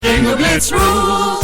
Bingo Blitz rules.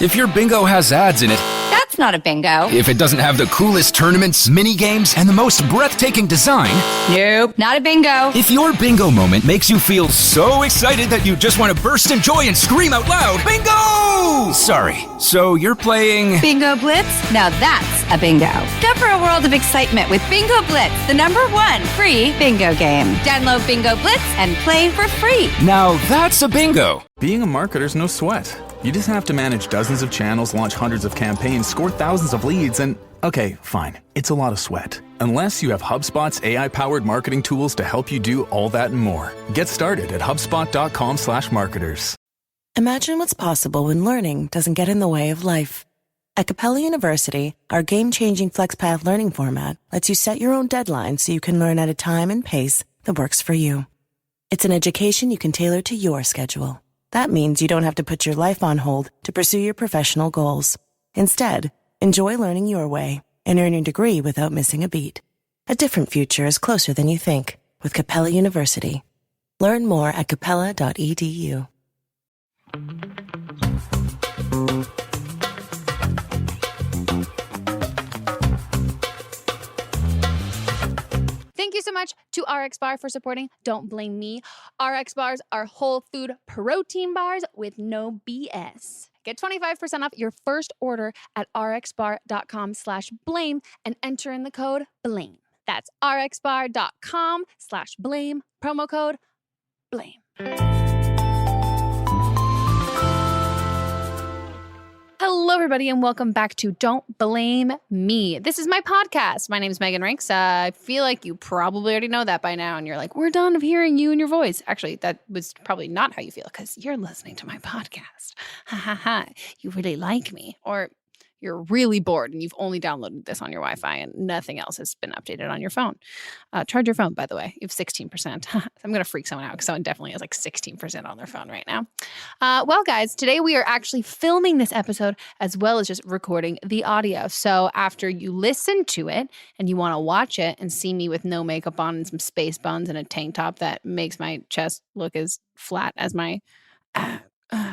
If your bingo has ads in it, That's not a bingo. if it doesn't have the coolest tournaments, mini games, and the most breathtaking design, Nope, not a bingo. if your bingo moment makes you feel so excited that you just want to burst in joy and scream out loud, bingo! Sorry, so you're playing... Bingo Blitz? Now that's a bingo. Go for a world of excitement with Bingo Blitz, the #1 free bingo game. Download Bingo Blitz and play for free. Now that's a bingo. Being a marketer's no sweat. You just have to manage dozens of channels, launch hundreds of campaigns, score thousands of leads, and okay, fine. It's a lot of sweat. Unless you have HubSpot's AI-powered marketing tools to help you do all that and more. Get started at HubSpot.com/marketers. Imagine what's possible when learning doesn't get in the way of life. At Capella University, our game-changing FlexPath learning format lets you set your own deadlines so you can learn at a time and pace that works for you. It's an education you can tailor to your schedule. That means you don't have to put your life on hold to pursue your professional goals. Instead, enjoy learning your way and earn your degree without missing a beat. A different future is closer than you think with Capella University. Learn more at capella.edu. Thank you so much to RX Bar for supporting Don't Blame Me. RX Bars are whole food protein bars with no BS. Get 25% off your first order at rxbar.com/blame and enter in the code BLAME. That's rxbar.com/blame, promo code BLAME. Hello, everybody, and welcome back to Don't Blame Me. This is my podcast. My name is Megan Ranks. I feel like you probably already know that by now, and you're like, we're done of hearing you and your voice. Actually, that was probably not how you feel, because you're listening to my podcast. Ha ha ha. You really like me. Or you're really bored and you've only downloaded this on your Wi-Fi and nothing else has been updated on your phone. Charge your phone, by the way. You have 16%. I'm going to freak someone out because someone definitely has like 16% on their phone right now. Well, guys, today we are actually filming this episode as well as just recording the audio. So after you listen to it and you want to watch it and see me with no makeup on and some space buns and a tank top that makes my chest look as flat as my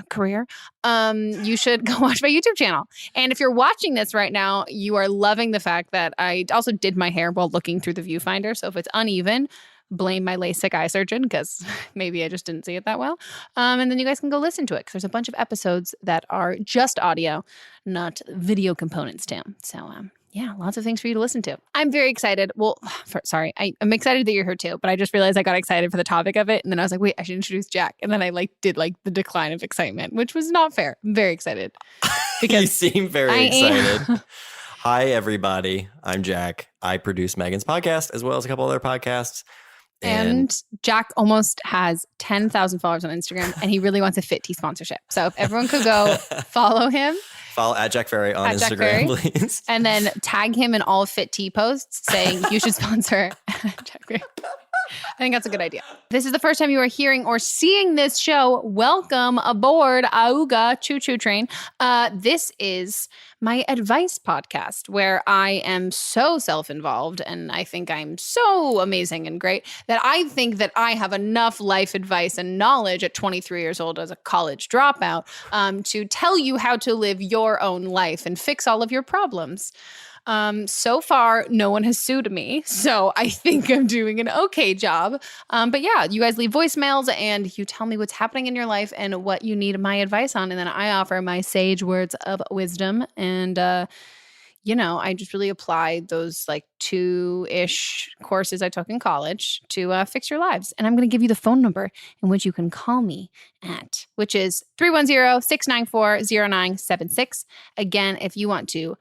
career, you should go watch my YouTube channel. And if you're watching this right now, you are loving the fact that I also did my hair while looking through the viewfinder. So if it's uneven, blame my LASIK eye surgeon, because maybe I just didn't see it that well. And then you guys can go listen to it, because there's a bunch of episodes that are just audio, not video components too. So yeah, lots of things for you to listen to. I'm very excited. Well, I'm excited that you're here too, but I just realized I got excited for the topic of it. And then I was like, wait, I should introduce Jack. And then I did the decline of excitement, which was not fair. I'm very excited. You seem very excited. Hi, everybody. I'm Jack. I produce Megan's podcast as well as a couple other podcasts. And Jack almost has 10,000 followers on Instagram, and he really wants a Fit Tea sponsorship. So if everyone could go follow him. Follow at Jack Ferry on Instagram, please. And then tag him in all Fit Tea posts saying you should sponsor Jack Ferry. I think that's a good idea. This is the first time you are hearing or seeing this show. Welcome aboard Auga Choo Choo Train. This is my advice podcast where I am so self-involved and I think I'm so amazing and great that I think that I have enough life advice and knowledge at 23 years old as a college dropout to tell you how to live your own life and fix all of your problems. So far, no one has sued me, so I think I'm doing an okay job. But yeah, you guys leave voicemails and you tell me what's happening in your life and what you need my advice on. And then I offer my sage words of wisdom. And, I just really apply those like 2-ish courses I took in college to fix your lives. And I'm going to give you the phone number in which you can call me at, which is 310-694-0976. Again, if you want to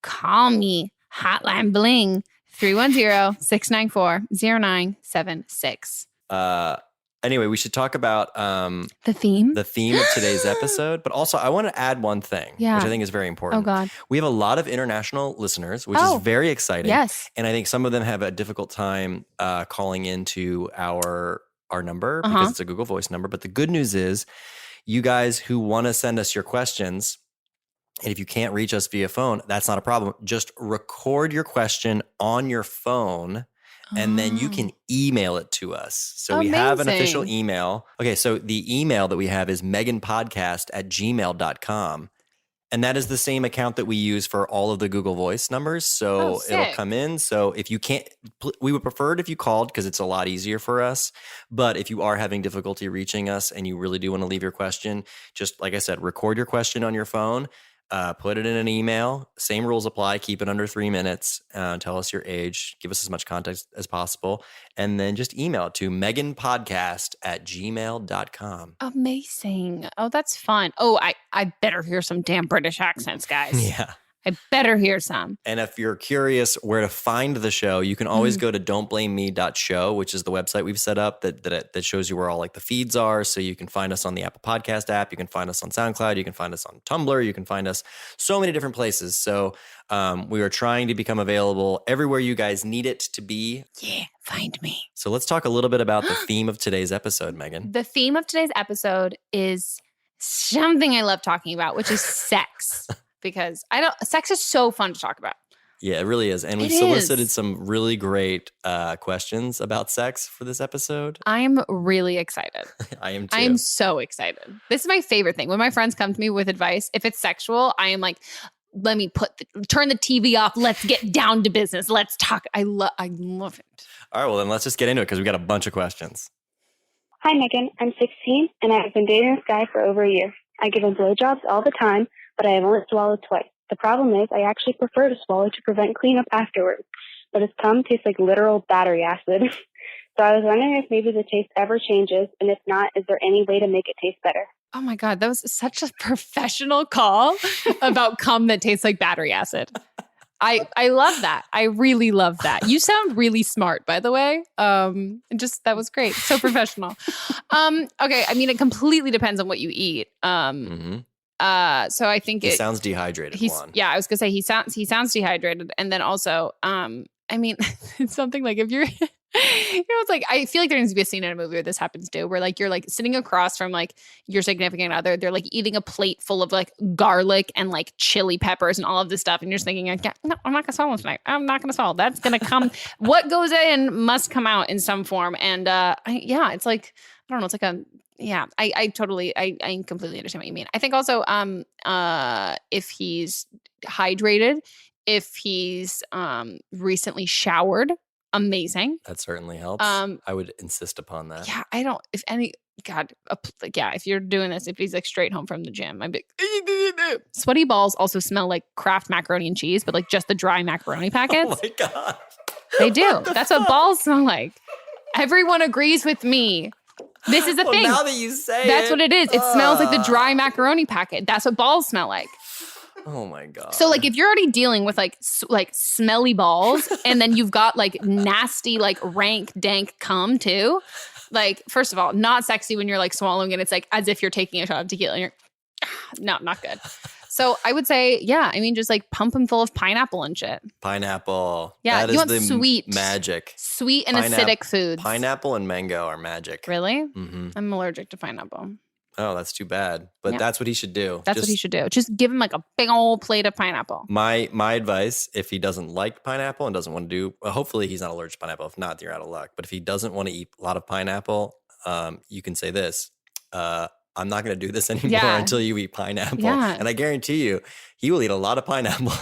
call me, hotline bling, 310-694-0976. Anyway, we should talk about the theme of today's episode. But also, I want to add one thing, which I think is very important. Oh, God. We have a lot of international listeners, which is very exciting. Yes. And I think some of them have a difficult time calling into our number because it's a Google Voice number. But the good news is, you guys who want to send us your questions, and if you can't reach us via phone, that's not a problem. Just record your question on your phone and then you can email it to us. So we have an official email. Okay, so the email that we have is meganpodcast@gmail.com. And that is the same account that we use for all of the Google Voice numbers. So it'll come in. So if you can't, we would prefer it if you called because it's a lot easier for us. But if you are having difficulty reaching us and you really do want to leave your question, just like I said, record your question on your phone, put it in an email. Same rules apply. Keep it under 3 minutes. Tell us your age. Give us as much context as possible. And then just email it to meganpodcast@gmail.com. Amazing. Oh, that's fun. Oh, I better hear some damn British accents, guys. Yeah. I better hear some. And if you're curious where to find the show, you can always go to don'tblameme.show, which is the website we've set up that shows you where all like the feeds are. So you can find us on the Apple Podcast app. You can find us on SoundCloud. You can find us on Tumblr. You can find us so many different places. So we are trying to become available everywhere you guys need it to be. Yeah, find me. So let's talk a little bit about the theme of today's episode, Megan. The theme of today's episode is something I love talking about, which is sex. Because sex is so fun to talk about. Yeah, it really is. And we've solicited some really great questions about sex for this episode. I'm really excited. I am too. I am so excited. This is my favorite thing. When my friends come to me with advice, if it's sexual, I am like, let me turn the TV off. Let's get down to business. Let's talk. I love it. All right, well then let's just get into it because we got a bunch of questions. Hi, Megan. I'm 16 and I've been dating this guy for over a year. I give him blowjobs all the time, but I have only swallowed twice. The problem is I actually prefer to swallow to prevent cleanup afterwards, but his cum tastes like literal battery acid. So I was wondering if maybe the taste ever changes, and if not, is there any way to make it taste better? Oh my God, that was such a professional call about cum that tastes like battery acid. I love that. I really love that. You sound really smart, by the way. That was great. So professional. Okay, I mean, it completely depends on what you eat. So I think he sounds dehydrated. Yeah, I was gonna say he sounds dehydrated, and then also, I mean, it's something like if you're, it's like I feel like there needs to be a scene in a movie where this happens too, where like you're like sitting across from like your significant other, they're like eating a plate full of like garlic and like chili peppers and all of this stuff, and you're just thinking, like, no, I'm not gonna swallow tonight. I'm not gonna swallow. That's gonna come. What goes in must come out in some form, and it's like I don't know. It's like a. Yeah, I completely understand what you mean. I think also if he's hydrated, if he's recently showered, amazing. That certainly helps. I would insist upon that. Yeah, if you're doing this, if he's like straight home from the gym, I'd be like, sweaty balls also smell like Kraft macaroni and cheese, but like just the dry macaroni packets. Oh my God. They do. That's what balls smell like. Everyone agrees with me. This is the thing. Now that you say that's what it is. It smells like the dry macaroni packet. That's what balls smell like. Oh my God. So like if you're already dealing with like smelly balls and then you've got like nasty, like rank, dank cum too. Like, first of all, not sexy when you're like swallowing it. It's like as if you're taking a shot of tequila and you're, no, not good. So I would say, yeah, I mean, just like pump them full of pineapple and shit. Pineapple. Yeah, that you is want the sweet magic. Sweet and acidic foods. Pineapple and mango are magic. Really? Mm-hmm. I'm allergic to pineapple. Oh, that's too bad. But that's what he should do. That's what he should do. Just give him like a big old plate of pineapple. My advice, if he doesn't like pineapple and doesn't want to do, hopefully he's not allergic to pineapple. If not, you're out of luck. But if he doesn't want to eat a lot of pineapple, you can say this. I'm not going to do this anymore until you eat pineapple. Yeah. And I guarantee you, he will eat a lot of pineapple.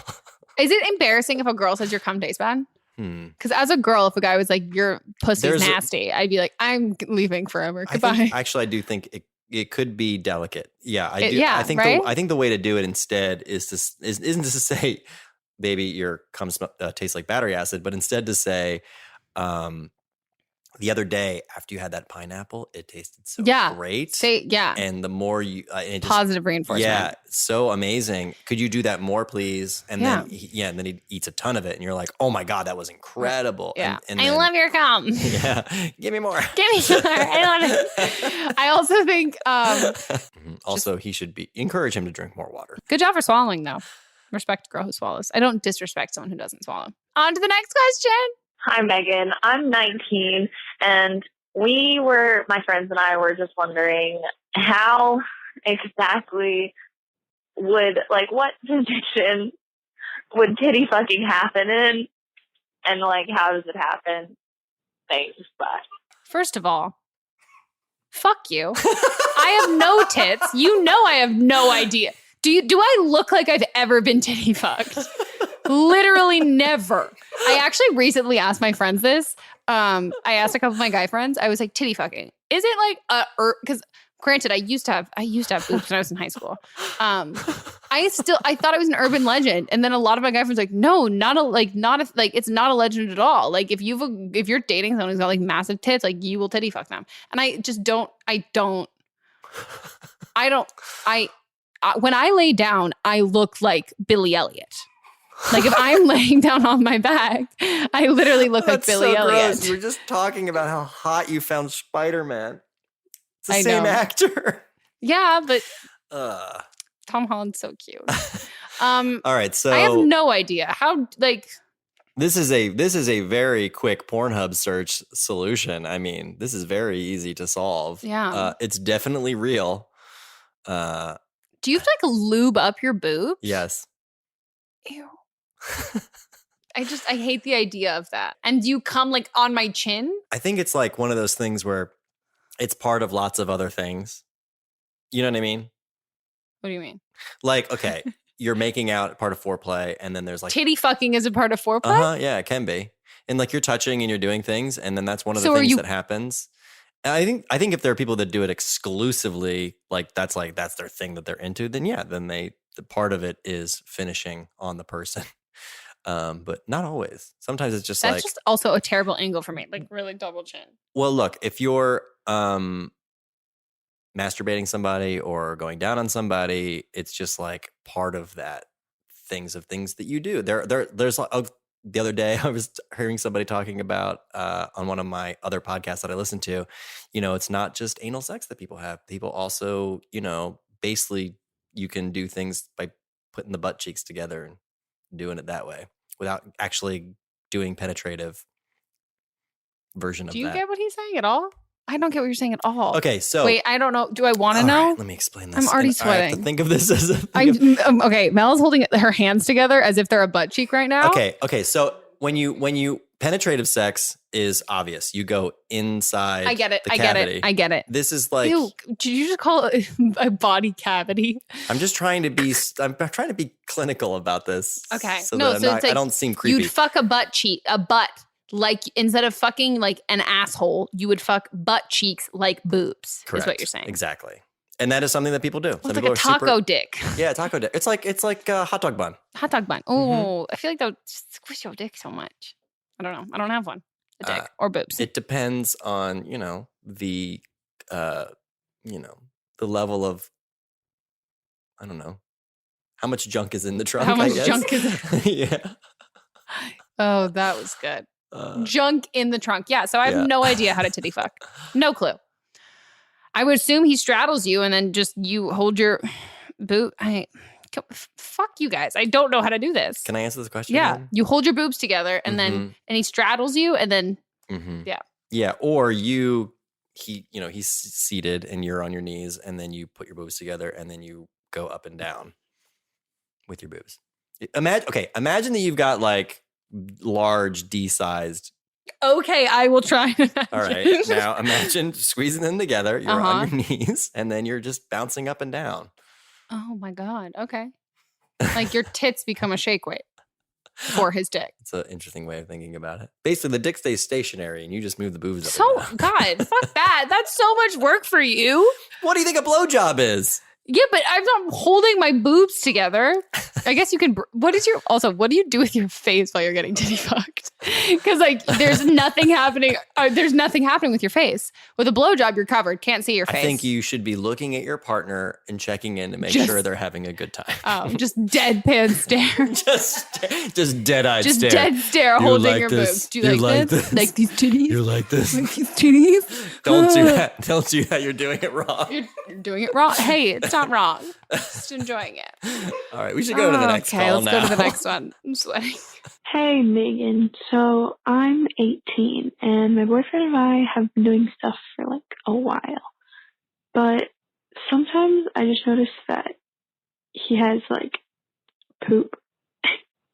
Is it embarrassing if a girl says your cum tastes bad? Because as a girl, if a guy was like, your pussy's nasty, I'd be like, I'm leaving forever. Goodbye. I do think it could be delicate. Yeah, I do. Yeah, I think the way to do it instead isn't to say, baby, your cum tastes like battery acid, but instead to say, the other day after you had that pineapple, it tasted so great. And the more you positive reinforcement. Yeah, so amazing. Could you do that more, please? And then and then he eats a ton of it, and you're like, oh my God, that was incredible. Yeah, and I love your cum. Yeah, give me more. Give me more. I love it. I also think. Also, he should encourage him to drink more water. Good job for swallowing, though. Respect a girl who swallows. I don't disrespect someone who doesn't swallow. On to the next question. Hi, Megan. I'm 19, and my friends and I were just wondering how exactly what position would titty fucking happen in, and like, how does it happen? Thanks. Bye. First of all, fuck you. I have no tits. You know I have no idea. Do I look like I've ever been titty fucked? Literally never. I actually recently asked my friends this. I asked a couple of my guy friends. I was like, titty fucking. Is it like because granted, I used to have boobs when I was in high school. I thought it was an urban legend, and then a lot of my guy friends were like, no, it's not a legend at all. Like if you're dating someone who's got like massive tits, like you will titty fuck them. And I just don't. When I lay down, I look like Billy Elliot. Like if I'm laying down on my back, I literally look like Billy Elliot. Gross. You were just talking about how hot you found Spider-Man. It's the I same know. actor. Yeah, but Tom Holland's so cute. All right, so I have no idea how. Like this is a very quick Pornhub search solution. I mean, this is very easy to solve. Yeah, it's definitely real. Do you have to like lube up your boobs? Yes. Ew. I hate the idea of that. And do you come like on my chin? I think it's like one of those things where it's part of lots of other things. You know what I mean? What do you mean? Like, okay, you're making out part of foreplay, and then there's like titty fucking is a part of foreplay? Yeah, it can be. And like you're touching and you're doing things, and then that's one of the things that happens. And I think if there are people that do it exclusively, like that's their thing that they're into, then yeah, then the part of it is finishing on the person. But not always. Sometimes it's just that's just also a terrible angle for me, like really double chin. Well, look, if you're masturbating somebody or going down on somebody, it's just like part of that things that you do. There's the other day I was hearing somebody talking about on one of my other podcasts that I listen to, it's not just anal sex that people have. People also, basically you can do things by putting the butt cheeks together and doing it that way without actually doing penetrative version of that. Do you get what he's saying at all? I don't get what you're saying at all. Okay, so wait, I don't know. Do I want to know? Right, let me explain this. I'm already sweating. I have to think of this as okay, Mel's holding her hands together as if they're a butt cheek right now. Okay. So when you penetrative sex is obvious. You go inside. I get it. I get it. This is like. Ew, did you just call it a body cavity? I'm just trying to be. I'm trying to be clinical about this. Okay. So it's like, I don't seem creepy. You'd fuck a butt. Like instead of fucking like an asshole, you would fuck butt cheeks like boobs. Correct. Is what you're saying. Exactly. And that is something that people do. Well, it's like a taco dick. Yeah, taco dick. It's like a hot dog bun. Hot dog bun. Oh, I feel like that would squish your dick so much. I don't know. I don't have one. A dick or boobs. It depends on, the level of, I don't know, how much junk is in the trunk. How much junk is in Yeah. Oh, that was good. Junk in the trunk. Yeah. So I have no idea how to titty fuck. No clue. I would assume he straddles you and then just you hold your boob. Fuck you guys. I don't know how to do this. Can I answer this question? Yeah. Then? You hold your boobs together and then he straddles you and then yeah. Yeah. Or he's seated and you're on your knees and then you put your boobs together and then you go up and down with your boobs. Imagine that you've got like large D-sized. Okay, I will try. All right. Now imagine squeezing them together. You're on your knees and then you're just bouncing up and down. Oh my God. Okay. Like your tits become a shake weight for his dick. It's an interesting way of thinking about it. Basically, the dick stays stationary and you just move the boobs up. So, God, fuck that. That's so much work for you. What do you think a blowjob is? Yeah, but I'm not holding my boobs together. I guess you can. What do you do with your face while you're getting titty fucked? Because like, there's nothing happening. There's nothing happening with your face. With a blowjob, you're covered. Can't see your face. I think you should be looking at your partner and checking in to make sure they're having a good time. Oh, just deadpan stare. just dead-eyed stare. Just dead stare holding your boobs. Do you like this? Like these titties? You like this? Like these titties? Don't do that. Don't do that. You're doing it wrong. You're doing it wrong. Hey, it's not wrong. Just enjoying it. All right, we should go to the next call now. Okay, let's go to the next one. I'm sweating. Hey, Megan. So I'm 18, and my boyfriend and I have been doing stuff for like a while. But sometimes I just notice that he has like poop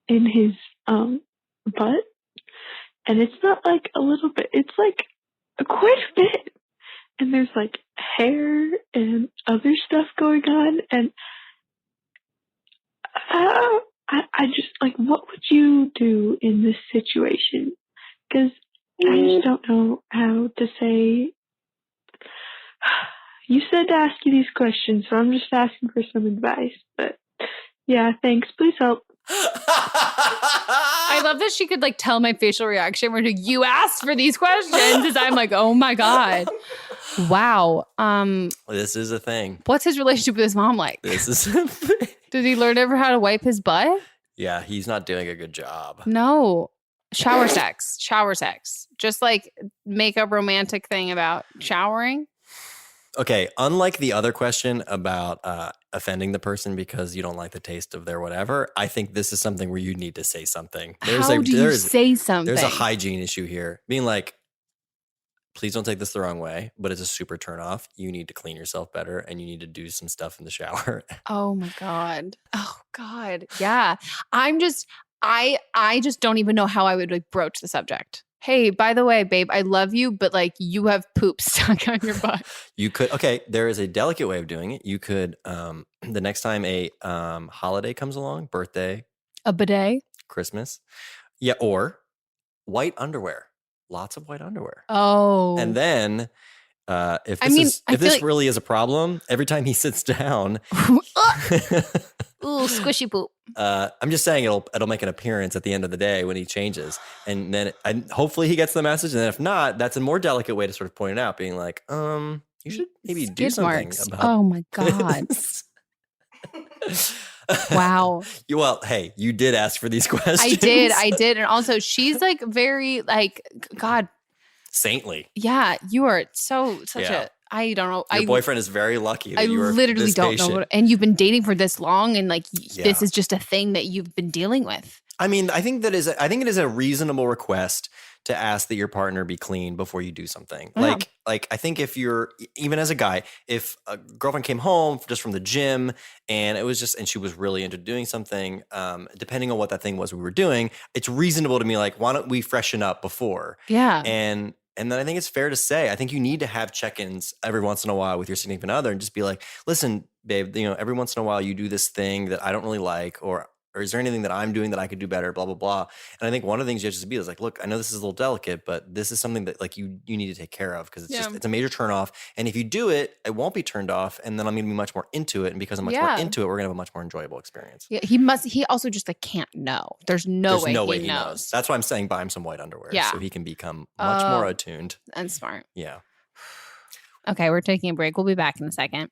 in his butt. And it's not like a little bit, it's like quite a bit. And there's like hair and other stuff going on. And I just like, what would you do in this situation? Because I just don't know how to say. You said to ask you these questions, so I'm just asking for some advice. But yeah, thanks. Please help. I love that she could like tell my facial reaction when you asked for these questions as I'm like, oh my God. Wow. This is a thing. What's his relationship with his mom like? This is a thing. Did he learn ever how to wipe his butt? Yeah, he's not doing a good job. No. Shower sex. Just like make a romantic thing about showering. Okay, unlike the other question about offending the person because you don't like the taste of their whatever, I think this is something where you need to say something. How do you say something? There's a hygiene issue here. Being like, please don't take this the wrong way, but it's a super turn off. You need to clean yourself better and you need to do some stuff in the shower. Oh my God. Oh God. Yeah. I just don't even know how I would like broach the subject. Hey, by the way, babe, I love you, but like you have poop stuck on your butt. You could, okay, there is a delicate way of doing it. You could, the next time a holiday comes along, birthday, a bidet, Christmas, yeah, or white underwear, lots of white underwear. Oh, and then if this really is a problem, every time he sits down, ooh, squishy poop. I'm just saying it'll make an appearance at the end of the day when he changes, and then hopefully he gets the message. And then if not, that's a more delicate way to sort of point it out, being like, you should maybe do something about. Oh my God. Wow. Hey, you did ask for these questions. I did. And also she's like very like, God. Saintly. Yeah. You are such a, I don't know. Your boyfriend is very lucky that you are literally this don't patient. know. And you've been dating for this long and like this is just a thing that you've been dealing with. I mean, I think it is a reasonable request to ask that your partner be clean before you do something. Yeah. Like I think if you're, even as a guy, if a girlfriend came home just from the gym and it was just, and she was really into doing something, depending on what that thing was we were doing, it's reasonable to me like, why don't we freshen up before? Yeah. And then I think it's fair to say, I think you need to have check-ins every once in a while with your significant other and just be like, listen, babe, every once in a while you do this thing that I don't really like, or is there anything that I'm doing that I could do better, blah, blah, blah. And I think one of the things you have to be is like, look, I know this is a little delicate, but this is something that like you need to take care of because it's a major turnoff. And if you do it, it won't be turned off. And then I'm going to be much more into it. And because I'm much more into it, we're going to have a much more enjoyable experience. Yeah, he also just like can't know. There's no way he knows. That's why I'm saying buy him some white underwear so he can become much more attuned. And smart. Yeah. Okay, we're taking a break. We'll be back in a second.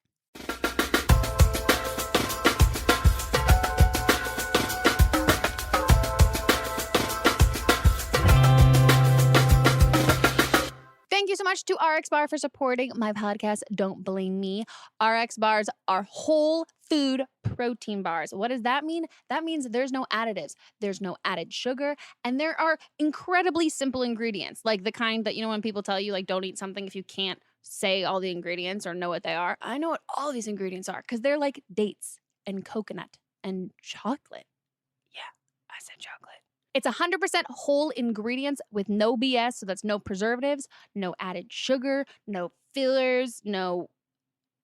Thank you so much to RX Bar for supporting my podcast, Don't Blame Me. RX Bars are whole food protein bars. What does that mean? That means there's no additives, there's no added sugar, and there are incredibly simple ingredients, like the kind that, when people tell you, like, don't eat something if you can't say all the ingredients or know what they are. I know what all these ingredients are because they're like dates and coconut and chocolate. Yeah, I said chocolate. It's 100% whole ingredients with no BS, so that's no preservatives, no added sugar, no fillers, no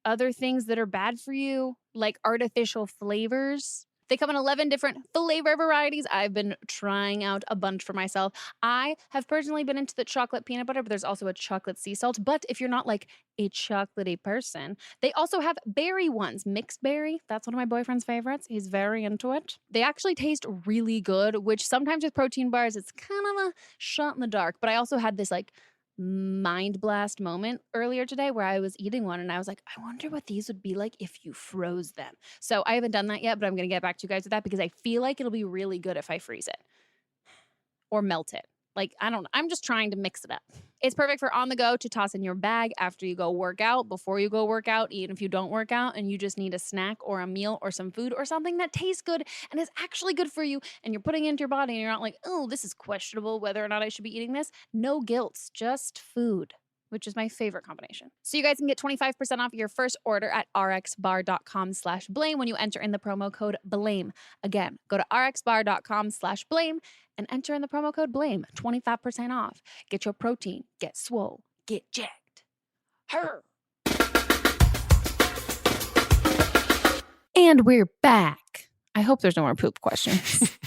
other things that are bad for you, like artificial flavors. They come in 11 different flavor varieties. I've been trying out a bunch for myself. I have personally been into the chocolate peanut butter, but there's also a chocolate sea salt. But if you're not like a chocolatey person, they also have berry ones. Mixed berry, that's one of my boyfriend's favorites. He's very into it. They actually taste really good, which sometimes with protein bars, it's kind of a shot in the dark. But I also had this like mind blast moment earlier today where I was eating one and I was like, I wonder what these would be like if you froze them. So I haven't done that yet, but I'm going to get back to you guys with that because I feel like it'll be really good if I freeze it or melt it. Like, I don't know. I'm just trying to mix it up. It's perfect for on the go to toss in your bag after you go work out, before you go work out, even if you don't work out and you just need a snack or a meal or some food or something that tastes good and is actually good for you and you're putting it into your body and you're not like, oh, this is questionable whether or not I should be eating this. No guilt, just food which is my favorite combination. So you guys can get 25% off your first order at rxbar.com/blame when you enter in the promo code BLAME. Again, go to rxbar.com/blame and enter in the promo code BLAME. 25% off. Get your protein. Get swole. Get jacked. Her. And we're back. I hope there's no more poop questions.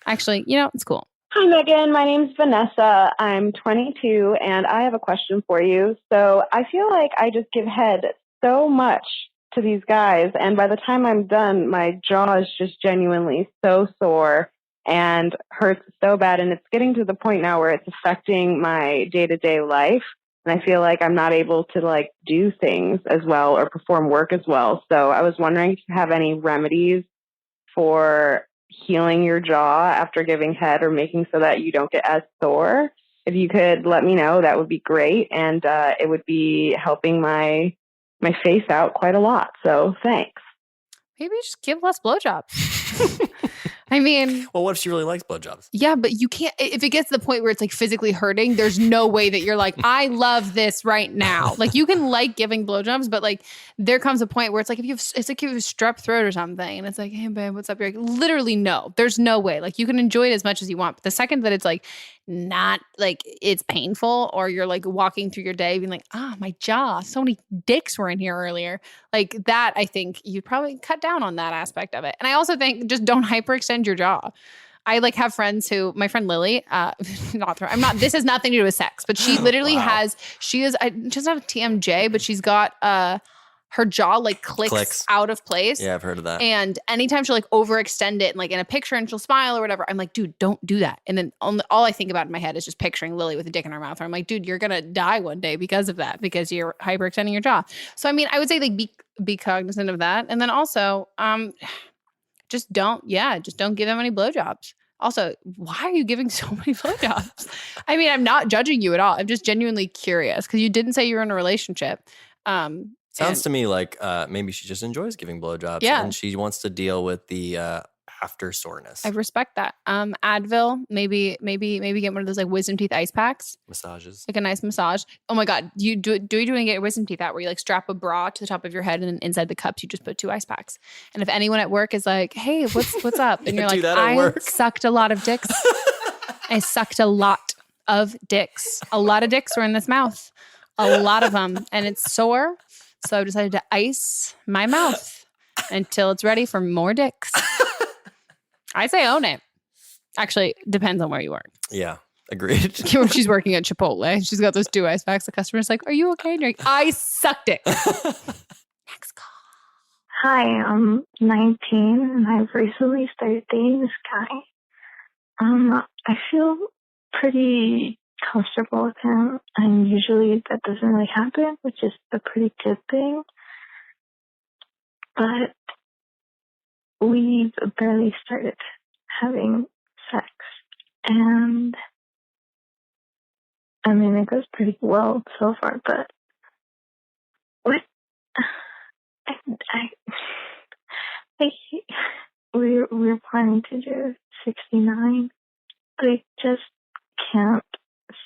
Actually, it's cool. Hi, Megan. My name's Vanessa. I'm 22, and I have a question for you. So I feel like I just give head so much to these guys, and by the time I'm done, my jaw is just genuinely so sore and hurts so bad, and it's getting to the point now where it's affecting my day-to-day life, and I feel like I'm not able to, do things as well or perform work as well. So I was wondering if you have any remedies for healing your jaw after giving head or making so that you don't get as sore. If you could let me know, that would be great. And it would be helping my face out quite a lot. So thanks. Maybe just give less blowjobs. I mean, well, what if she really likes blowjobs? Yeah, but you can't, if it gets to the point where it's physically hurting, there's no way that you're like, I love this right now. You can like giving blowjobs, but there comes a point where it's like if you have strep throat or something and it's like, hey babe, what's up? You're like, literally no, there's no way. You can enjoy it as much as you want. But the second that it's not it's painful, or you're walking through your day being like, my jaw, so many dicks were in here earlier. That, I think you'd probably cut down on that aspect of it. And I also think just don't hyperextend your jaw. I have friends who, my friend Lily, this has nothing to do with sex, but she literally she doesn't have a TMJ, but she's got, her jaw clicks out of place. Yeah, I've heard of that. And anytime she'll overextend it and in a picture and she'll smile or whatever, I'm like, dude, don't do that. And then all I think about in my head is just picturing Lily with a dick in her mouth. Or I'm like, dude, you're going to die one day because of that, because you're hyperextending your jaw. So, I mean, I would say be cognizant of that. And then also, just don't give them any blowjobs. Also, why are you giving so many blowjobs? I mean, I'm not judging you at all. I'm just genuinely curious because you didn't say you were in a relationship. Sounds to me like maybe she just enjoys giving blowjobs, and she wants to deal with the after soreness. I respect that. Advil, maybe get one of those wisdom teeth ice packs. Massages. A nice massage. Oh my God. Do you get your wisdom teeth out where you strap a bra to the top of your head and inside the cups you just put 2 ice packs. And if anyone at work is like, hey, what's up? And you're like, I sucked a lot of dicks. I sucked a lot of dicks. A lot of dicks were in this mouth. A lot of them. And it's sore. So I decided to ice my mouth until it's ready for more dicks. I say own it. Actually, depends on where you work. Yeah, agreed. She's working at Chipotle. She's got those 2 ice packs. The customer's like, are you okay? And you're like, I sucked it. Next call. Hi, I'm 19 and I've recently started dating this guy. I feel pretty comfortable with him, and usually that doesn't really happen, which is a pretty good thing. But we've barely started having sex, and I mean, it goes pretty well so far, but we're planning to do 69, but I just can't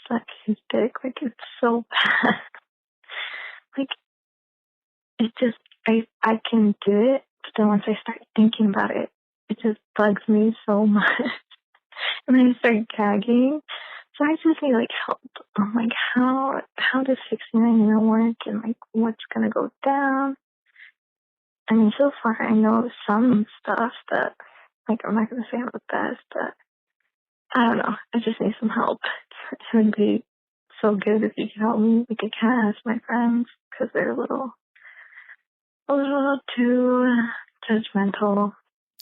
suck his dick. It's so bad. It just, I can do it, but then once I start thinking about it, it just bugs me so much. And then I start gagging. So I just need help. I'm like, how does 69 even work, and what's gonna go down? I mean, so far I know some stuff that I'm not gonna say I'm the best, but I don't know. I just need some help. It would be so good if you could help me. I can't ask my friends because they're a little too judgmental.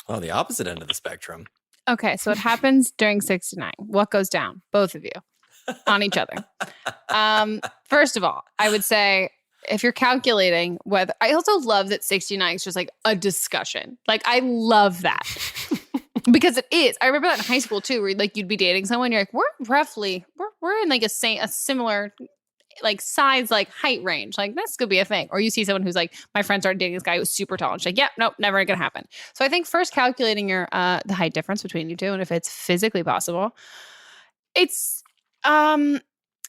Oh, the opposite end of the spectrum. Okay, so it happens during 69. What goes down? Both of you on each other. First of all, I would say if you're calculating whether, I also love that 69 is just a discussion. I love that. Because it is. I remember that in high school too, where you'd be dating someone, you're like, we're in a similar size, height range. This could be a thing. Or you see someone who's my friend started dating this guy who was super tall. And she's like, yep, nope, never gonna happen. So I think first calculating your the height difference between you two, and if it's physically possible, it's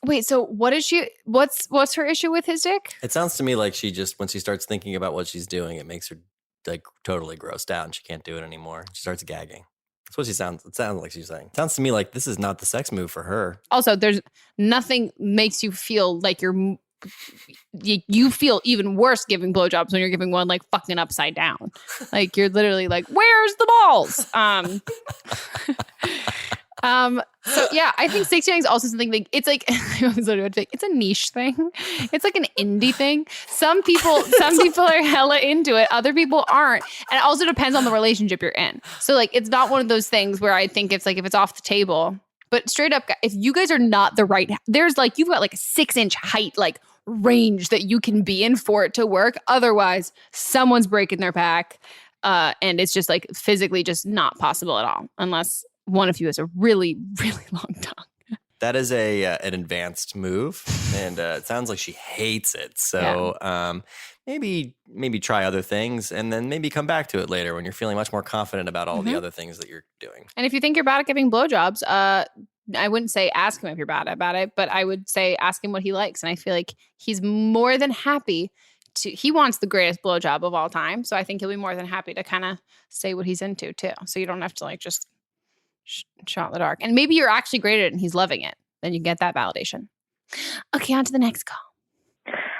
Wait, so what is she? What's her issue with his dick? It sounds to me like she just, when she starts thinking about what she's doing, it makes her like totally grossed out and she can't do it anymore. She starts gagging. That's what it sounds like she's saying. It sounds to me like this is not the sex move for her. Also, there's nothing makes you feel like you feel even worse giving blowjobs when you're giving one like fucking upside down. Like you're literally like, where's the balls? So yeah, I think 69 is also something like it's like it's a niche thing. It's like an indie thing. Some people are hella into it. Other people aren't. And it also depends on the relationship you're in. So like it's not one of those things where I think it's like if it's off the table. But straight up, if you guys are not the right, there's like you've got like a 6-inch height like range that you can be in for it to work. Otherwise, someone's breaking their back, and it's just like physically just not possible at all unless one of you has a really, really long tongue. That is an advanced move, and it sounds like she hates it. So maybe try other things, and then maybe come back to it later when you're feeling much more confident about all the other things that you're doing. And if you think you're bad at giving blowjobs, I wouldn't say ask him if you're bad about it, but I would say ask him what he likes. And I feel like he's more than happy to. He wants the greatest blowjob of all time, so I think he'll be more than happy to kind of say what he's into too. So you don't have to like just shot in the dark. And maybe you're actually great at it and he's loving it. Then you get that validation. Okay, on to the next call.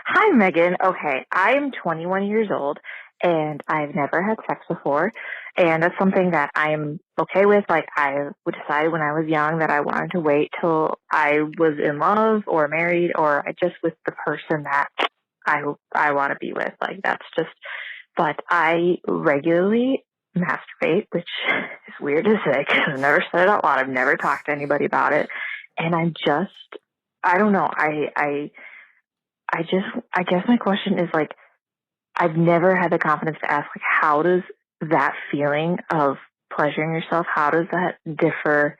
Hi, Megan. Okay, I am 21 years old and I've never had sex before. And that's something that I'm okay with. Like I would decide when I was young that I wanted to wait till I was in love or married or just with the person that I want to be with. Like that's just, but I regularly masturbate, which is weird to say because I've never said it out loud. I've never talked to anybody about it. And I don't know. I guess my question is like, I've never had the confidence to ask, like, how does that feeling of pleasuring yourself, how does that differ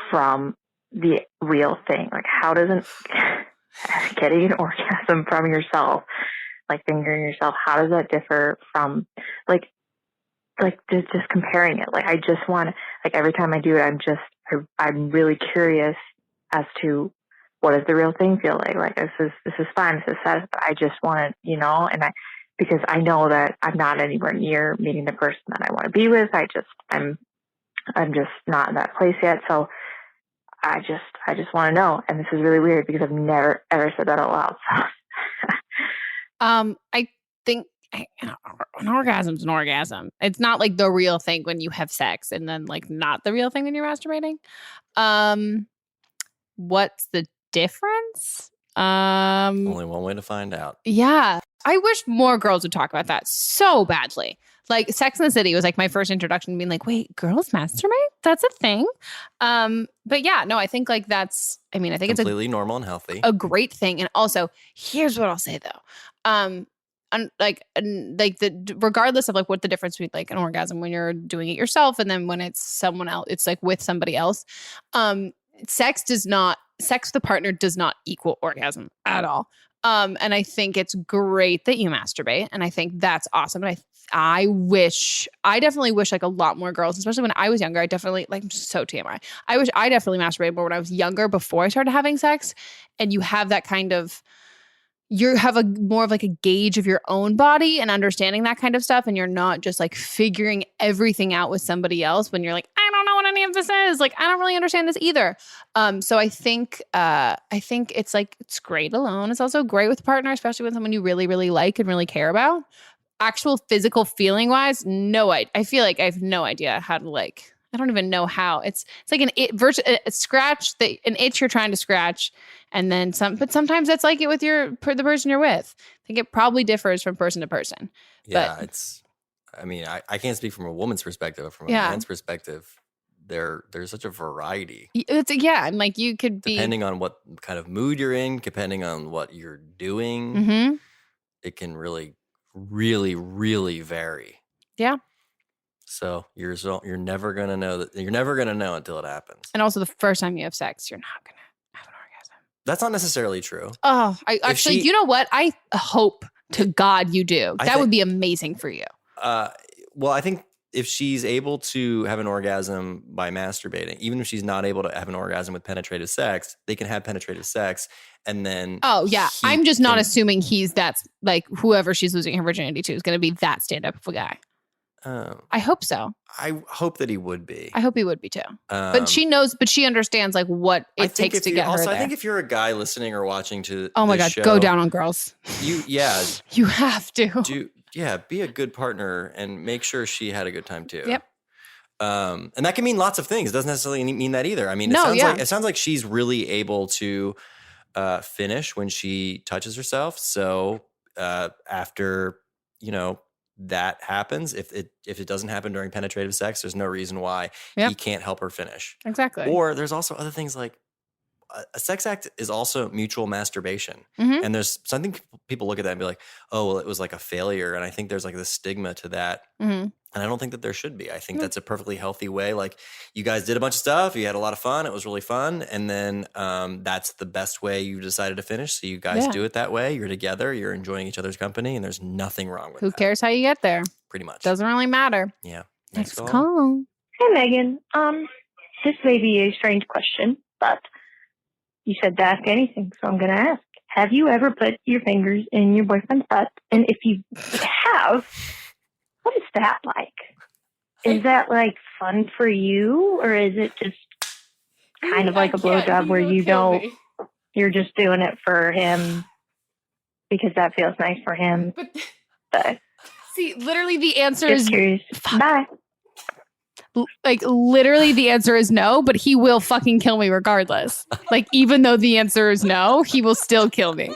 from the real thing? Like, how doesn't getting an orgasm from yourself, like fingering yourself, how does that differ from like just comparing it? Like, I just want, like, every time I do it, I'm really curious as to what does the real thing feel like? Like, this is fun, this is sad, but I just want to, because I know that I'm not anywhere near meeting the person that I want to be with. I'm just not in that place yet. So I just want to know. And this is really weird because I've never ever said that out loud. So. I think an orgasm's an orgasm. It's not like the real thing when you have sex and then like not the real thing when you're masturbating. What's the difference? Only one way to find out. Yeah. I wish more girls would talk about that so badly. Like Sex and the City was like my first introduction to being like, wait, girls masturbate? That's a thing. But yeah, no, I think like I think it's completely normal and healthy. A great thing. And also, here's what I'll say though. Regardless of like what the difference between like an orgasm when you're doing it yourself and then when it's someone else, it's like with somebody else. Sex with the partner does not equal orgasm at all. And I think it's great that you masturbate, and I think that's awesome. And I definitely wish like a lot more girls, especially when I was younger, I definitely like so TMI. I wish I definitely masturbated more when I was younger before I started having sex. And you have that kind of, you have a more of like a gauge of your own body and understanding that kind of stuff. And you're not just like figuring everything out with somebody else when you're like, I don't know what any of this is. Like, I don't really understand this either. So I think it's like, it's great alone. It's also great with a partner, especially with someone you really, really like and really care about. Actual physical feeling wise, I feel like I have no idea how to like, I don't even know how. It's like an itch you're trying to scratch, and then some. But sometimes that's like it with the person you're with. I think it probably differs from person to person. Yeah, but, I can't speak from a woman's perspective, but from a man's perspective, there's such a variety. And like you could be depending on what kind of mood you're in, depending on what you're doing. Mm-hmm. It can really, really, really vary. Yeah. So you're never gonna know that. You're never gonna know until it happens. And also, the first time you have sex, you're not gonna have an orgasm. That's not necessarily true. Oh, you know what? I hope to God you do. That would be amazing for you. Well, I think if she's able to have an orgasm by masturbating, even if she's not able to have an orgasm with penetrative sex, they can have penetrative sex and then. Oh yeah, I'm just not assuming that's like whoever she's losing her virginity to is going to be that stand up of a guy. I hope so. I hope that he would be. I hope he would be too. But she knows, but she understands like what it takes to get her there. I think if you're a guy listening or watching to oh my God, show, go down on girls. You have to. Be a good partner and make sure she had a good time too. Yep. And that can mean lots of things. It doesn't necessarily mean that either. I mean, it sounds like she's really able to finish when she touches herself. So after, that happens, if it doesn't happen during penetrative sex, there's no reason why he can't help her finish. Exactly. Or there's also other things like a sex act is also mutual masturbation. Mm-hmm. And there's something people look at that and be like, oh, well, it was like a failure. And I think there's like this stigma to that. Mm-hmm. And I don't think that there should be. I think that's a perfectly healthy way. Like you guys did a bunch of stuff. You had a lot of fun. It was really fun. And then that's the best way you decided to finish. So you guys do it that way. You're together. You're enjoying each other's company. And there's nothing wrong with Who cares how you get there? Pretty much. Doesn't really matter. Yeah. Next call. Hey, Megan. This may be a strange question, but you said to ask anything, so I'm going to ask. Have you ever put your fingers in your boyfriend's butt? And if you have, what is that like? Is that like fun for you? Or is it just kind of like a blowjob where you're just doing it for him because that feels nice for him? But see, literally the answer just is curious. Bye. Like literally the answer is no, but he will fucking kill me regardless. Like even though the answer is no, he will still kill me.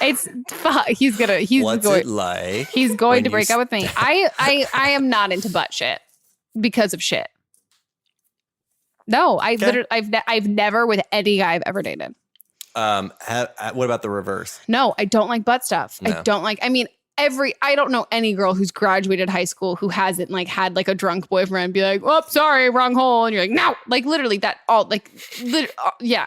He's going to break up with me. I am not into butt shit because of shit. No, I've never with any guy I've ever dated. What about the reverse? No, I don't like butt stuff. No. I don't know any girl who's graduated high school who hasn't like had like a drunk boyfriend be like, oh, sorry, wrong hole. And you're like, no, like literally that all like, yeah,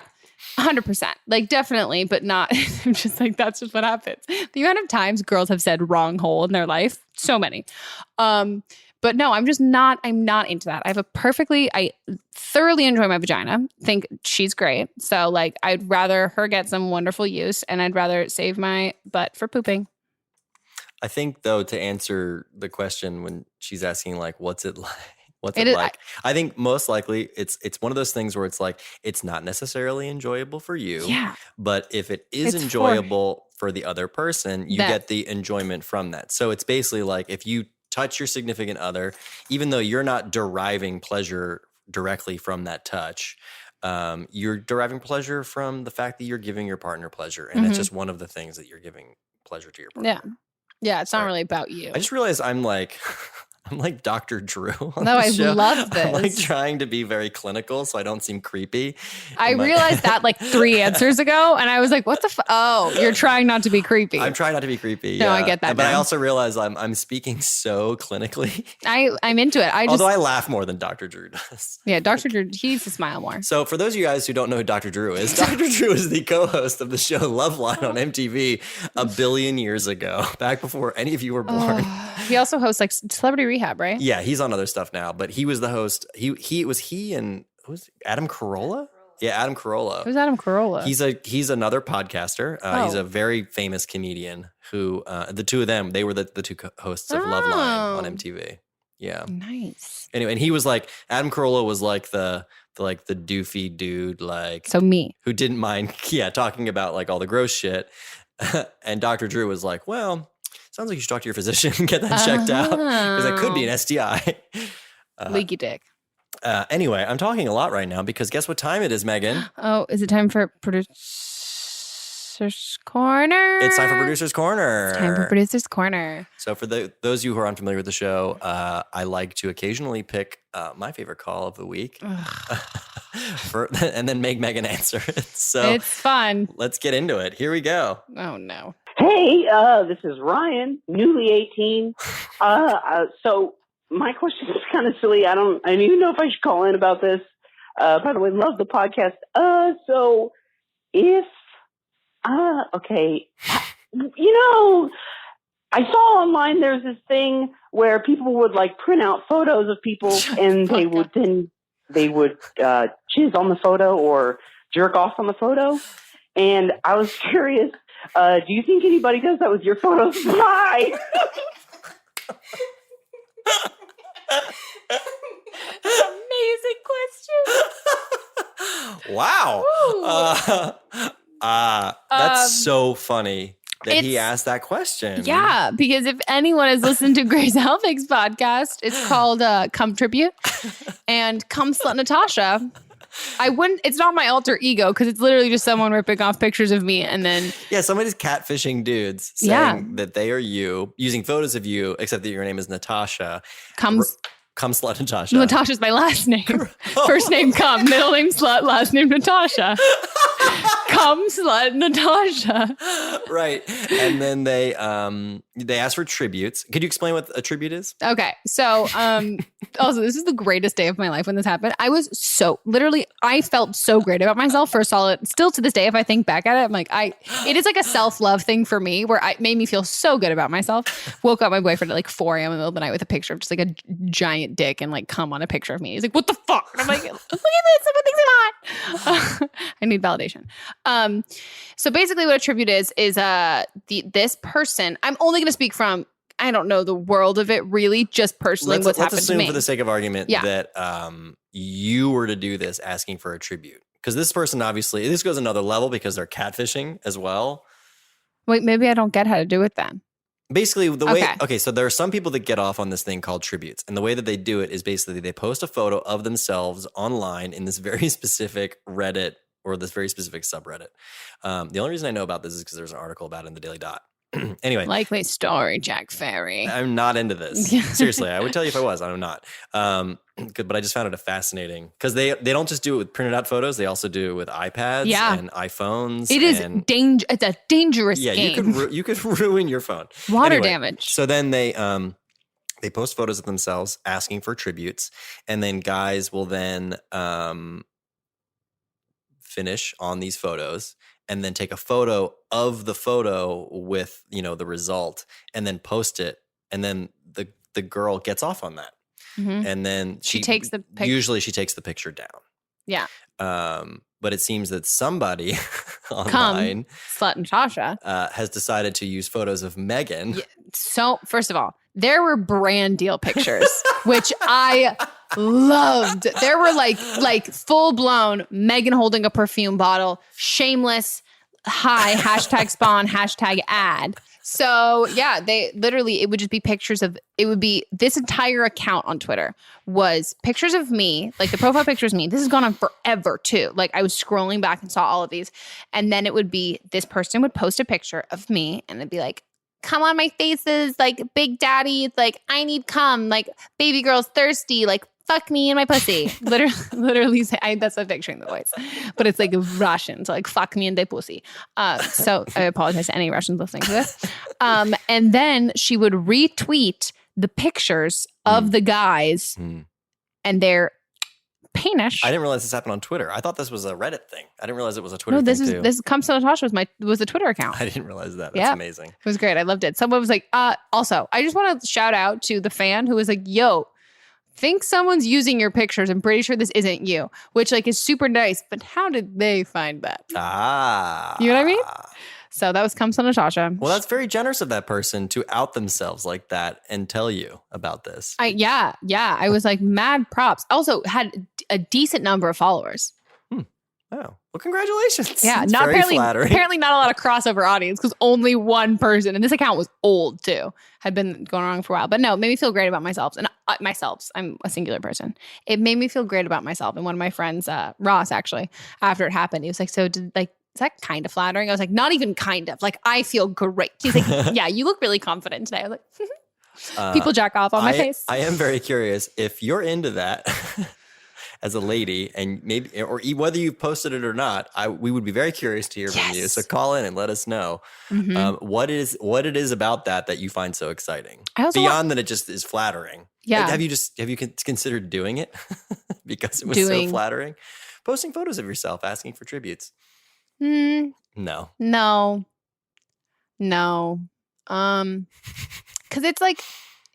100%. Like definitely, but not. I'm just like, that's just what happens. The amount of times girls have said wrong hole in their life, so many. But no, I'm not into that. I thoroughly enjoy my vagina. Think she's great. So like, I'd rather her get some wonderful use and I'd rather save my butt for pooping. I think though, to answer the question when she's asking like, what's it like? Like? I think most likely it's one of those things where it's like, it's not necessarily enjoyable for you, but if it is enjoyable for the other person, you get the enjoyment from that. So it's basically like if you touch your significant other, even though you're not deriving pleasure directly from that touch, you're deriving pleasure from the fact that you're giving your partner pleasure. And it's just one of the things that you're giving pleasure to your partner. Yeah, it's not really about you. I just realized I'm like Dr. Drew on No, I show. love this. I'm like trying to be very clinical so I don't seem creepy. I realized that like 3 answers ago and I was like, what the oh, you're trying not to be creepy. I'm trying not to be creepy. No, I get that. But I also realize I'm speaking so clinically. I'm into it. Although I laugh more than Dr. Drew does. Yeah, Dr. Drew, he needs to smile more. So for those of you guys who don't know who Dr. Drew is, Dr. Drew is the co-host of the show Loveline on MTV a billion years ago, back before any of you were born. He also hosts like Celebrity Rehab, right? Yeah, he's on other stuff now, but he was the host. He and who's Adam Carolla? Yeah, Adam Carolla. Who's Adam Carolla? He's another podcaster. He's a very famous comedian who the two of them, they were the two hosts of Loveline on MTV. Yeah. Nice. Anyway, and he was like, Adam Carolla was like the doofy dude, like so me, who didn't mind talking about like all the gross shit. And Dr. Drew was like, well, sounds like you should talk to your physician and get that checked out because that could be an STI. Leaky dick. Anyway, I'm talking a lot right now because guess what time it is, Megan? Oh, is it time for Producer's Corner? It's time for Producer's Corner. It's time for Producer's Corner. So for those of you who are unfamiliar with the show, I like to occasionally pick my favorite call of the week and then make Megan answer it. So it's fun. Let's get into it. Here we go. Oh, no. Hey, this is Ryan, newly 18. So my question is kind of silly. I don't even know if I should call in about this. By the way, love the podcast. So if, okay, I saw online there's this thing where people would like print out photos of people and they would jizz on the photo or jerk off on the photo. And I was curious, do you think anybody does that with your photos? Bye. Amazing question. Wow. That's so funny that he asked that question. Yeah, because if anyone has listened to Grace Helbig's podcast, it's called Come Tribute. And Come Slut Natasha. It's not my alter ego because it's literally just someone ripping off pictures of me and then. Yeah, somebody's catfishing dudes saying that they are you, using photos of you, except that your name is Natasha. Come Slut Natasha. Natasha's my last name. First name Come, middle name Slut, last name Natasha. Come Slut Natasha. Right. And then they ask for tributes. Could you explain what a tribute is? Okay. So also this is the greatest day of my life when this happened. I felt so great about myself for a solid, still to this day, if I think back at it, I'm like, it is like a self-love thing for me where it made me feel so good about myself. Woke up my boyfriend at like 4 a.m. in the middle of the night with a picture of just like a giant dick and like cum on a picture of me. He's like, what the fuck? And I'm like, look at this. Someone thinks I'm hot. I need validation. So basically what a tribute is this person, I'm only going to speak from, I don't know the world of it really, just personally what's happened to me. Let's assume for the sake of argument that you were to do this asking for a tribute. Because this person obviously, this goes another level because they're catfishing as well. Wait, maybe I don't get how to do it then. Basically, the way, so there are some people that get off on this thing called tributes. And the way that they do it is basically they post a photo of themselves online in this very specific Reddit or this very specific subreddit. The only reason I know about this is because there's an article about it in the Daily Dot. Anyway. Likely story, Jack Ferry. I'm not into this. Seriously, I would tell you if I was. I'm not. Good, but I just found it fascinating because they don't just do it with printed out photos. They also do it with iPads and iPhones. It is it's a dangerous game. You could ruin your phone. Water damage. So then they post photos of themselves asking for tributes, and then guys will then finish on these photos and then take a photo of the photo with, the result and then post it. And then the girl gets off on that. Mm-hmm. And then she takes the picture. Usually she takes the picture down. Yeah. But it seems that somebody online, Slut Natasha, has decided to use photos of Megan. Yeah. So first of all, there were brand deal pictures, which I loved. There were like full blown Megan holding a perfume bottle, shameless, hi, hashtag spawn, hashtag ad. So yeah, it would just be pictures of, it would be this entire account on Twitter was pictures of me, like the profile picture is me. This has gone on forever too. Like I was scrolling back and saw all of these. And then it would be, this person would post a picture of me and it'd be like, come on my faces, like big daddy. It's like, I need cum, like baby girl's thirsty, like fuck me in my pussy. literally say, that's what I'm picturing the voice. But it's like Russian, so like fuck me in the pussy. So I apologize to any Russians listening to this. And then she would retweet the pictures of the guys and their penis. I didn't realize this happened on Twitter. I thought this was a Reddit thing. I didn't realize it was a Twitter thing too. This Come to Natasha was the Twitter account. I didn't realize that. That's amazing. It was great. I loved it. Someone was like, also, I just want to shout out to the fan who was like, yo, think someone's using your pictures. I'm pretty sure this isn't you, which like is super nice. But how did they find that? You know what I mean? So that was Come to Natasha. Well, that's very generous of that person to out themselves like that and tell you about this. Yeah. I was like mad props. Also had a decent number of followers. Oh, well, congratulations. Yeah, it's not very flattering. Apparently not a lot of crossover audience because only one person, and this account was old too, had been going on for a while. But no, it made me feel great about myself. And I'm a singular person. It made me feel great about myself. And one of my friends, Ross, actually, after it happened, he was like, so is that kind of flattering? I was like, not even kind of. Like, I feel great. He's like, yeah, you look really confident today. I was like, people jack off on my face. I am very curious if you're into that. As a lady, and maybe, or whether you posted it or not, we would be very curious to hear from you. So call in and let us know what it is about that you find so exciting. Beyond that, it just is flattering. Yeah. Have you considered doing it because it was so flattering? Posting photos of yourself, asking for tributes. No. Because it's like,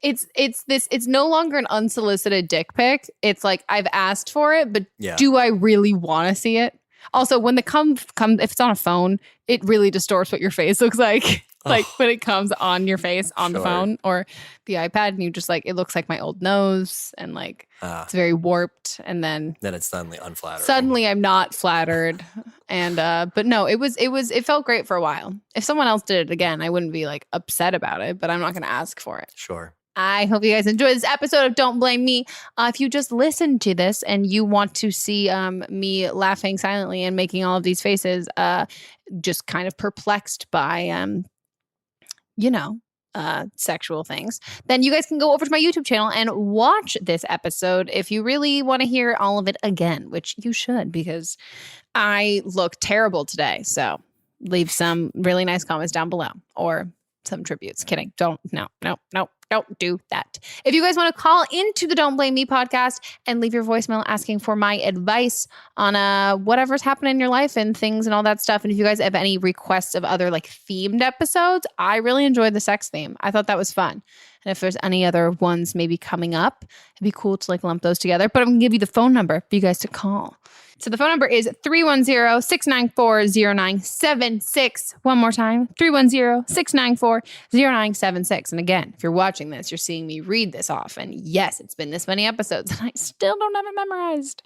it's no longer an unsolicited dick pic. It's like, I've asked for it, but do I really want to see it? Also, when the cum, if it's on a phone, it really distorts what your face looks like. Like when it comes on your face on the phone or the iPad, and you just like, it looks like my old nose, and like it's very warped, and then it's suddenly unflattering. Suddenly I'm not flattered. And but no, it felt great for a while. If someone else did it again, I wouldn't be like upset about it, but I'm not gonna ask for it. Sure. I hope you guys enjoy this episode of Don't Blame Me. If you just listened to this and you want to see me laughing silently and making all of these faces, just kind of perplexed by, sexual things, then you guys can go over to my YouTube channel and watch this episode if you really want to hear all of it again, which you should, because I look terrible today. So leave some really nice comments down below or some tributes. Kidding. Don't do that. If you guys want to call into the Don't Blame Me podcast and leave your voicemail asking for my advice on whatever's happening in your life and things and all that stuff. And if you guys have any requests of other like themed episodes, I really enjoyed the sex theme. I thought that was fun. And if there's any other ones maybe coming up, it'd be cool to like lump those together. But I'm going to give you the phone number for you guys to call. So the phone number is 310-694-0976. One more time, 310-694-0976. And again, if you're watching this, you're seeing me read this off. And yes, it's been this many episodes and I still don't have it memorized.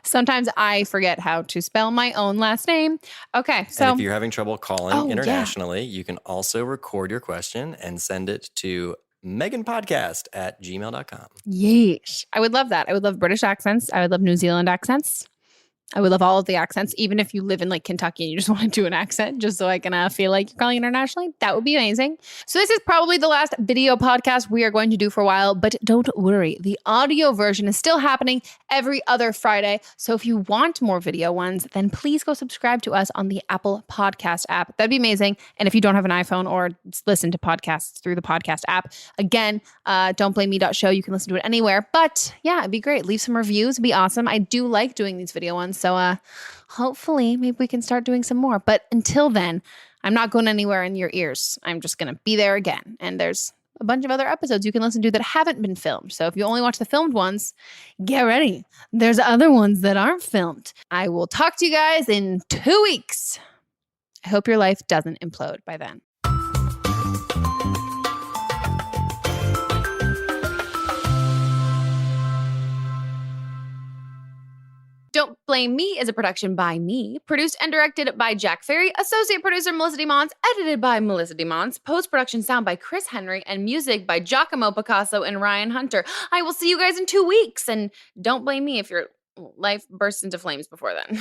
Sometimes I forget how to spell my own last name. Okay, so. And if you're having trouble calling internationally, you can also record your question and send it to meganpodcast@gmail.com. Yes. I would love that. I would love British accents. I would love New Zealand accents. I would love all of the accents, even if you live in like Kentucky and you just want to do an accent just so I can feel like you're calling internationally. That would be amazing. So this is probably the last video podcast we are going to do for a while, but don't worry. The audio version is still happening every other Friday. So if you want more video ones, then please go subscribe to us on the Apple Podcast app. That'd be amazing. And if you don't have an iPhone or listen to podcasts through the podcast app, again, don'tblameme.show. You can listen to it anywhere. But yeah, it'd be great. Leave some reviews. It'd be awesome. I do like doing these video ones. So hopefully maybe we can start doing some more. But until then, I'm not going anywhere in your ears. I'm just going to be there again. And there's a bunch of other episodes you can listen to that haven't been filmed. So if you only watch the filmed ones, get ready. There's other ones that aren't filmed. I will talk to you guys in 2 weeks. I hope your life doesn't implode by then. Don't Blame Me is a production by me, produced and directed by Jack Ferry, associate producer Melissa DeMons, edited by Melissa DeMons, post-production sound by Chris Henry, and music by Giacomo Picasso and Ryan Hunter. I will see you guys in 2 weeks, and don't blame me if your life bursts into flames before then.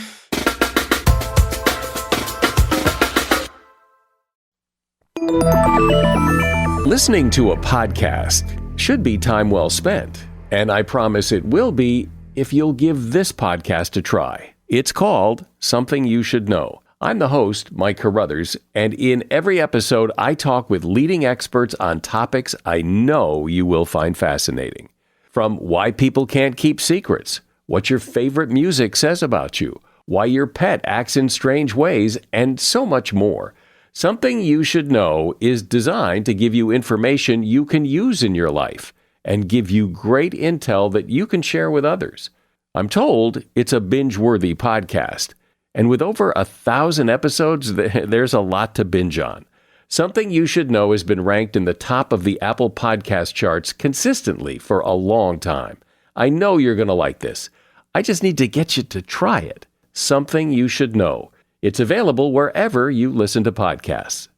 Listening to a podcast should be time well spent, and I promise it will be if you'll give this podcast a try. It's called Something You Should Know. I'm the host, Mike Carruthers, and in every episode, I talk with leading experts on topics I know you will find fascinating. From why people can't keep secrets, what your favorite music says about you, why your pet acts in strange ways, and so much more. Something You Should Know is designed to give you information you can use in your life and give you great intel that you can share with others. I'm told it's a binge-worthy podcast. And with over 1,000 episodes, there's a lot to binge on. Something You Should Know has been ranked in the top of the Apple Podcast charts consistently for a long time. I know you're going to like this. I just need to get you to try it. Something You Should Know. It's available wherever you listen to podcasts.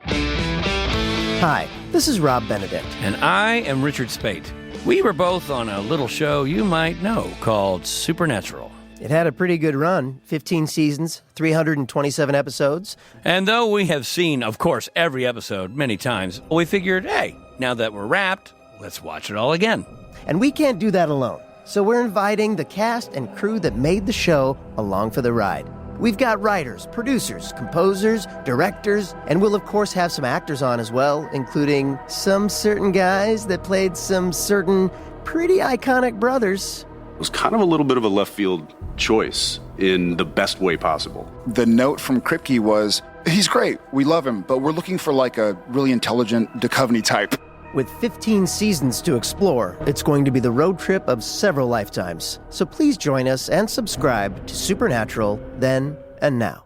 Hi, this is Rob Benedict. And I am Richard Spate. We were both on a little show you might know called Supernatural. It had a pretty good run, 15 seasons, 327 episodes. And though we have seen, of course, every episode many times, we figured, hey, now that we're wrapped, let's watch it all again. And we can't do that alone. So we're inviting the cast and crew that made the show along for the ride. We've got writers, producers, composers, directors, and we'll of course have some actors on as well, including some certain guys that played some certain pretty iconic brothers. It was kind of a little bit of a left field choice in the best way possible. The note from Kripke was, He's great. We love him, but we're looking for like a really intelligent Duchovny type. With 15 seasons to explore, it's going to be the road trip of several lifetimes. So please join us and subscribe to Supernatural Then and Now.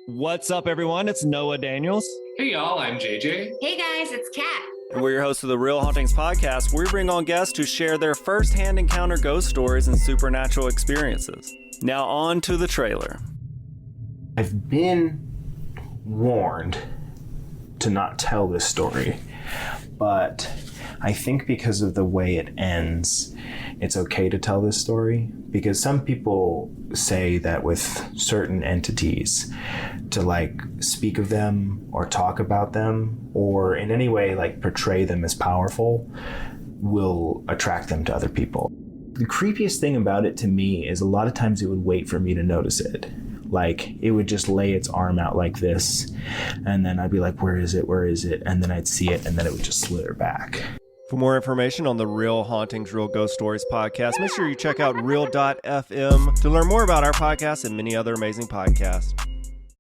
What's up, everyone? It's Noah Daniels. Hey, y'all. I'm JJ. Hey, guys. It's Kat. And we're your hosts of the Real Hauntings podcast, where we bring on guests who share their first-hand encounter ghost stories and supernatural experiences. Now on to the trailer. I've been warned to not tell this story, but I think because of the way it ends, it's okay to tell this story, because some people say that with certain entities, to like speak of them or talk about them or in any way like portray them as powerful will attract them to other people. The creepiest thing about it to me is a lot of times it would wait for me to notice it. Like, it would just lay its arm out like this, and then I'd be like, where is it? Where is it? And then I'd see it, and then it would just slither back. For more information on the Real Hauntings, Real Ghost Stories podcast, make sure you check out Real.fm to learn more about our podcast and many other amazing podcasts.